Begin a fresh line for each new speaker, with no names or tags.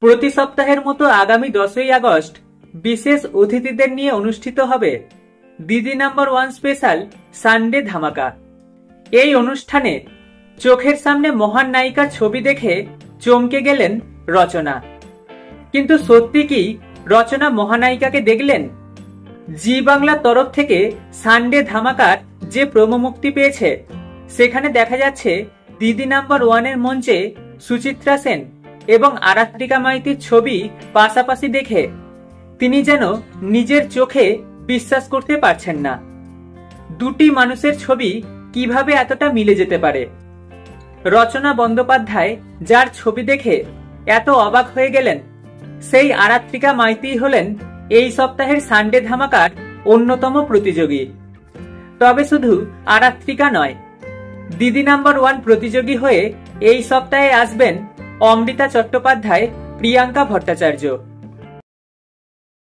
প্রতি সপ্তাহের মতো আগামী 10ই আগস্ট বিশেষ অতিথিদের নিয়ে অনুষ্ঠিত হবে দিদি নাম্বার 1 স্পেশাল সানডে ধামাকা। এই অনুষ্ঠানে চোখের সামনে মহান নায়িকার ছবি দেখে চমকে গেলেন রচনা। কিন্তু সত্যি কি রচনা মহানায়িকাকে দেখলেন? জি বাংলার তরফ থেকে সানডে ধামাকার যে প্রোমো মুক্তি পেয়েছে সেখানে দেখা যাচ্ছে দিদি নাম্বার 1 এর মঞ্চে সুচিত্রা সেন এবং আরাত্রিকা মাইতির ছবি পাশাপাশি দেখে তিনি যেন নিজের চোখে বিশ্বাস করতে পারছেন না। দুটি মানুষের ছবি কিভাবে এতটা মিলে যেতে পারে? রচনা বন্দ্যোপাধ্যায় যার ছবি দেখে এত অবাক হয়ে গেলেন, সেই আরাত্রিকা মাইতি হলেন এই সপ্তাহের সানডে ধামাকার অন্যতম প্রতিযোগী। তবে শুধু আরাত্রিকা নয়, দিদি নাম্বার 1 প্রতিযোগী হয়ে এই সপ্তাহে আসবেন অমৃতা চট্টোপাধ্যায়, প্রিয়াঙ্কা ভট্টাচার্য।